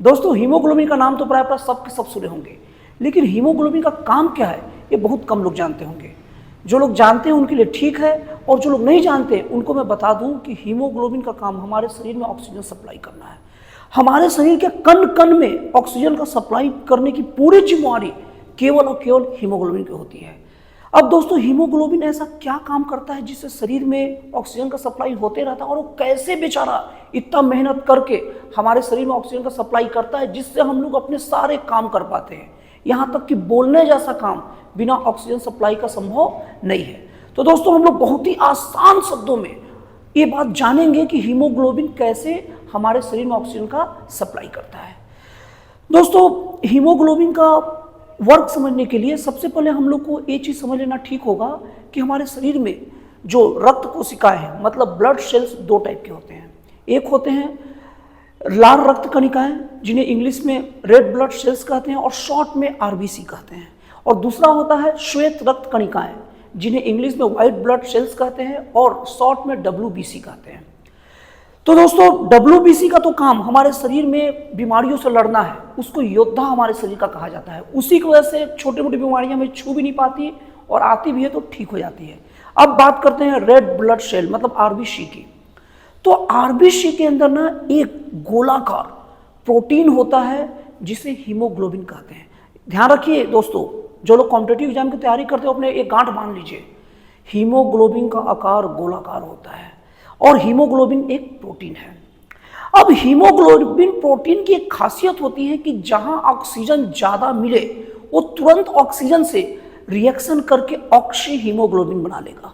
दोस्तों हीमोग्लोबिन का नाम तो प्रायः सब के सब सुने होंगे, लेकिन हीमोग्लोबिन का काम क्या है ये बहुत कम लोग जानते होंगे। जो लोग जानते हैं उनके लिए ठीक है, और जो लोग नहीं जानते उनको मैं बता दूं कि हीमोग्लोबिन का काम हमारे शरीर में ऑक्सीजन सप्लाई करना है। हमारे शरीर के कण कण में ऑक्सीजन का सप्लाई करने की पूरी जिम्मेवारी केवल और केवल हीमोग्लोबिन की होती है। अब दोस्तों हीमोग्लोबिन ऐसा क्या काम करता है जिससे शरीर में ऑक्सीजन का सप्लाई होते रहता है, और वो कैसे बेचारा इतना मेहनत करके हमारे शरीर में ऑक्सीजन का सप्लाई करता है जिससे हम लोग अपने सारे काम कर पाते हैं, यहाँ तक कि बोलने जैसा काम बिना ऑक्सीजन सप्लाई का संभव नहीं है। तो दोस्तों हम लोग बहुत ही आसान शब्दों में ये बात जानेंगे कि हीमोग्लोबिन कैसे हमारे शरीर में ऑक्सीजन का सप्लाई करता है। दोस्तों हीमोग्लोबिन का वर्क समझने के लिए सबसे पहले हम लोग को ये चीज़ समझ लेना ठीक होगा कि हमारे शरीर में जो रक्त कोशिकाएं हैं, मतलब ब्लड सेल्स, दो टाइप के होते हैं। एक होते हैं लाल रक्त कणिकाएं जिन्हें इंग्लिश में रेड ब्लड सेल्स कहते हैं और शॉर्ट में आरबीसी कहते हैं, और दूसरा होता है श्वेत रक्त कणिकाएं जिन्हें इंग्लिश में व्हाइट ब्लड सेल्स कहते हैं और शॉर्ट में डब्ल्यूबीसी कहते हैं। तो दोस्तों डब्ल्यूबीसी का तो काम हमारे शरीर में बीमारियों से लड़ना है, उसको योद्धा हमारे शरीर का कहा जाता है। उसी की वजह से छोटी मोटी बीमारियां हमें छू भी नहीं पाती, और आती भी है तो ठीक हो जाती है। अब बात करते हैं रेड ब्लड सेल मतलब आरबीसी की। तो आरबीसी के अंदर ना एक गोलाकार प्रोटीन होता है जिसे हीमोग्लोबिन कहते हैं। ध्यान रखिए दोस्तों, जो लोग कॉम्पिटिटिव एग्जाम की तैयारी करते हो अपने एक गांठ बांध लीजिए, हीमोग्लोबिन का आकार गोलाकार होता है और हीमोग्लोबिन एक प्रोटीन है। अब हीमोग्लोबिन प्रोटीन की एक खासियत होती है कि जहां ऑक्सीजन ज्यादा मिले वो तुरंत ऑक्सीजन से रिएक्शन करके ऑक्सी हीमोग्लोबिन बना लेगा,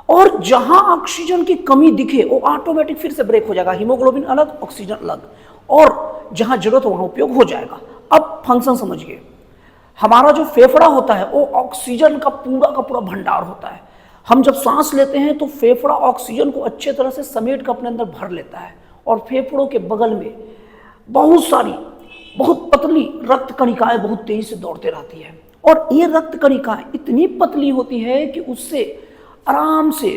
और जहां ऑक्सीजन की कमी दिखे वो ऑटोमेटिक फिर से ब्रेक हो जाएगा, हीमोग्लोबिन अलग ऑक्सीजन अलग, और जहां जरूरत हो वहां उपयोग हो जाएगा। अब फंक्शन समझिए, हमारा जो फेफड़ा होता है वो ऑक्सीजन का पूरा भंडार होता है। हम जब सांस लेते हैं तो फेफड़ा ऑक्सीजन को अच्छे तरह से समेट कर अपने अंदर भर लेता है, और फेफड़ों के बगल में बहुत सारी बहुत पतली रक्त कणिकाएं बहुत तेजी से दौड़ते रहती है, और ये रक्त कणिकाएं इतनी पतली होती है कि उससे आराम से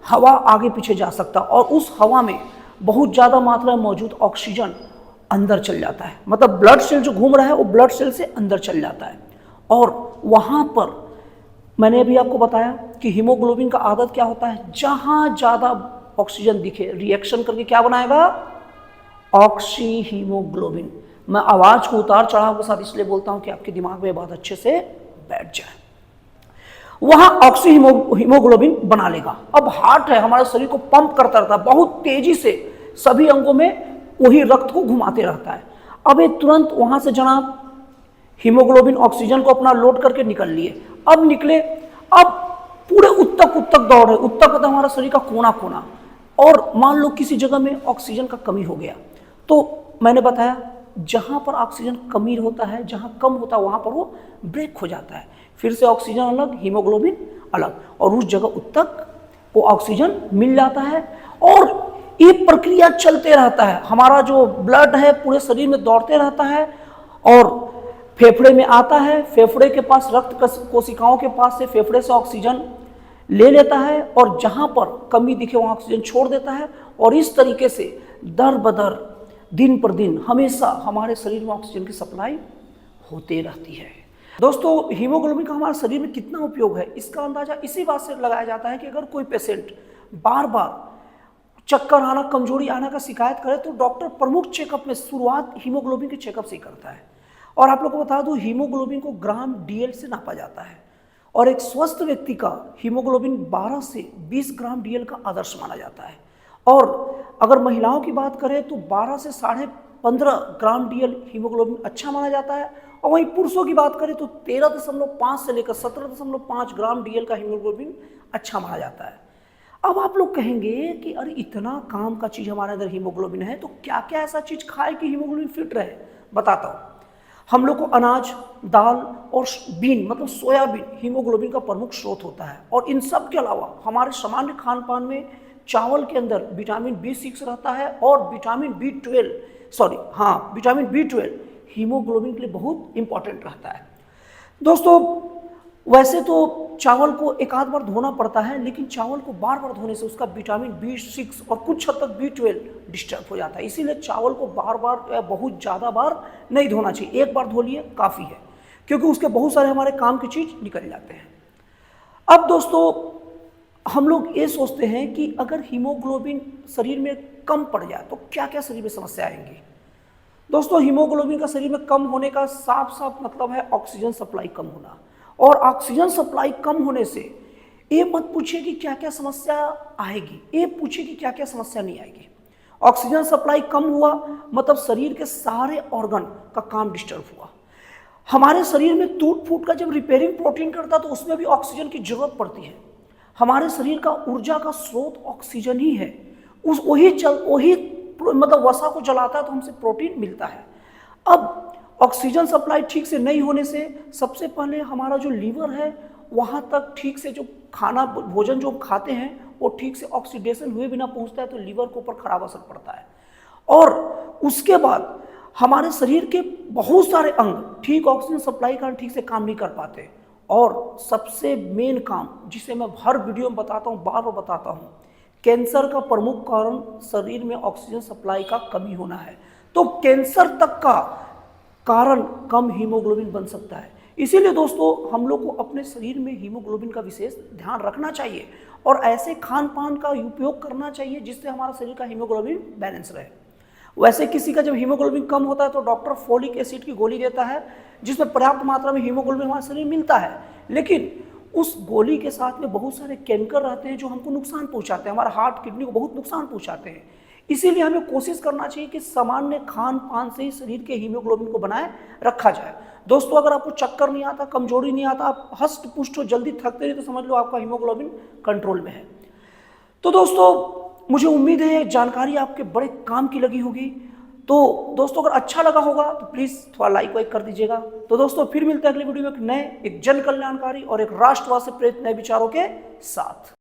हवा आगे पीछे जा सकता, और उस हवा में बहुत ज़्यादा मात्रा में मौजूद ऑक्सीजन अंदर चल जाता है। मतलब ब्लड सेल जो घूम रहा है वो ब्लड सेल से अंदर चल जाता है, और वहाँ पर मैंने अभी आपको बताया कि हीमोग्लोबिन का आदत क्या होता है, जहाँ ज़्यादा ऑक्सीजन दिखे रिएक्शन करके क्या बनाएगा, ऑक्सी हीमोग्लोबिन। मैं आवाज़ को उतार चढ़ाव के साथ इसलिए बोलता हूँ कि आपके दिमाग में बात अच्छे से बैठ जाए। वहां ऑक्सी हीमोग्लोबिन बना लेगा। अब हार्ट है, हमारे शरीर को पंप करता रहता है बहुत तेजी से, सभी अंगों में वही रक्त को घुमाते रहता है। अब ये तुरंत वहां से जनाब हीमोग्लोबिन ऑक्सीजन को अपना लोड करके निकल लिए। अब निकले, अब पूरे उत्तक दौड़ रहे, उत्तक होता है हमारा शरीर का कोना कोना, और मान लो किसी जगह में ऑक्सीजन का कमी हो गया, तो मैंने बताया जहां पर ऑक्सीजन कमी होता है, जहां कम होता है वहां पर वो ब्रेक हो जाता है, फिर से ऑक्सीजन अलग हीमोग्लोबिन अलग, और उस जगह उत्तक वो ऑक्सीजन मिल जाता है, और ये प्रक्रिया चलते रहता है। हमारा जो ब्लड है पूरे शरीर में दौड़ते रहता है, और फेफड़े में आता है, फेफड़े के पास रक्त कोशिकाओं के पास से फेफड़े से ऑक्सीजन ले लेता है, और जहां पर कमी दिखे वहां ऑक्सीजन छोड़ देता है, और इस तरीके से दर बदर दिन पर दिन हमेशा हमारे शरीर में ऑक्सीजन की सप्लाई होते रहती है। दोस्तों हीमोग्लोबिन का हमारे शरीर में कितना उपयोग है इसका अंदाजा इसी बात से लगाया जाता है कि अगर कोई पेशेंट बार बार चक्कर आना, कमजोरी आना का शिकायत करे तो डॉक्टर प्रमुख चेकअप में शुरुआत हीमोग्लोबिन के चेकअप से ही करता है। और आप लोग को बता दूं हीमोग्लोबिन को ग्राम डीएल से नापा जाता है, और एक स्वस्थ व्यक्ति का हीमोग्लोबिन 12 से 20 ग्राम डीएल का आदर्श माना जाता है। और अगर महिलाओं की बात करें तो 12 से 15.5 ग्राम डीएल हीमोग्लोबिन अच्छा माना जाता है, और वहीं पुरुषों की बात करें तो 13.5 से लेकर 17.5 ग्राम डीएल का हीमोग्लोबिन अच्छा माना जाता है। अब आप लोग कहेंगे कि अरे इतना काम का चीज़ हमारे अंदर हीमोग्लोबिन है तो क्या क्या ऐसा चीज़ खाए कि हीमोग्लोबिन फिट रहे। बताता हूँ। हम लोग को अनाज, दाल और बीन मतलब सोयाबीन हीमोग्लोबिन का प्रमुख स्रोत होता है, और इन सब के अलावा हमारे सामान्य खान पान में चावल के अंदर विटामिन B6 रहता है, और विटामिन B12 हीमोग्लोबिन के लिए बहुत इंपॉर्टेंट रहता है। दोस्तों वैसे तो चावल को एक आध बार धोना पड़ता है, लेकिन चावल को बार बार धोने से उसका विटामिन B6 और कुछ हद तक B12 डिस्टर्ब हो जाता है। इसीलिए चावल को बार बार या बहुत ज़्यादा बार नहीं धोना चाहिए, एक बार धो लिए काफ़ी है, क्योंकि उसके बहुत सारे हमारे काम की चीज़ निकल जाते हैं। अब दोस्तों हम लोग ये सोचते हैं कि अगर हीमोग्लोबिन शरीर में कम पड़ जाए तो क्या क्या शरीर में समस्या आएंगी। दोस्तों हीमोग्लोबिन का शरीर में कम होने का साफ साफ मतलब है ऑक्सीजन सप्लाई कम होना, और ऑक्सीजन सप्लाई कम होने से ये मत पूछिए कि क्या क्या समस्या आएगी, ये पूछिए कि क्या क्या समस्या नहीं आएगी। ऑक्सीजन सप्लाई कम हुआ मतलब शरीर के सारे ऑर्गन का काम डिस्टर्ब हुआ। हमारे शरीर में टूट फूट का जब रिपेयरिंग प्रोटीन करता तो उसमें भी ऑक्सीजन की जरूरत पड़ती है। हमारे शरीर का ऊर्जा का स्रोत ऑक्सीजन ही है, वही मतलब वसा को जलाता है तो हमसे प्रोटीन मिलता है। अब ऑक्सीजन सप्लाई ठीक से नहीं होने से सबसे पहले हमारा जो लीवर है वहाँ तक ठीक से जो खाना भोजन जो खाते हैं वो ठीक से ऑक्सीडेशन हुए बिना पहुँचता है तो लीवर के ऊपर खराब असर पड़ता है। और उसके बाद हमारे शरीर के बहुत सारे अंग ठीक ऑक्सीजन सप्लाई का ठीक से काम नहीं कर पाते। और सबसे मेन काम जिसे मैं हर वीडियो में बताता हूँ, बार बार बताता हूँ, कैंसर का प्रमुख कारण शरीर में ऑक्सीजन सप्लाई का कमी होना है। तो कैंसर तक का कारण कम हीमोग्लोबिन बन सकता है। इसीलिए दोस्तों हम लोग को अपने शरीर में हीमोग्लोबिन का विशेष ध्यान रखना चाहिए और ऐसे खान पान का उपयोग करना चाहिए जिससे हमारा शरीर का हीमोग्लोबिन बैलेंस रहे। वैसे किसी का जब हीमोग्लोबिन कम होता है तो डॉक्टर फोलिक एसिड की गोली देता है जिसमें पर्याप्त मात्रा में हीमोग्लोबिन हमारे शरीर में मिलता है, लेकिन उस गोली के साथ में बहुत सारे केमिकल रहते हैं जो हमको नुकसान पहुंचाते हैं, हमारा हार्ट किडनी को बहुत नुकसान पहुंचाते हैं। इसीलिए हमें कोशिश करना चाहिए कि सामान्य खान पान से ही शरीर के हीमोग्लोबिन को बनाए रखा जाए। दोस्तों अगर आपको चक्कर नहीं आता, कमजोरी नहीं आता, आप हष्ट पुष्ट हो, जल्दी थकते नहीं, तो समझ लो आपका हीमोग्लोबिन कंट्रोल में है। तो दोस्तों मुझे उम्मीद है ये जानकारी आपके बड़े काम की लगी होगी। तो दोस्तों अगर अच्छा लगा होगा तो प्लीज़ थोड़ा लाइक वाइक कर दीजिएगा। तो दोस्तों फिर मिलते हैं अगली वीडियो में एक जन कल्याणकारी और एक राष्ट्रवाद से प्रेरित नए विचारों के साथ।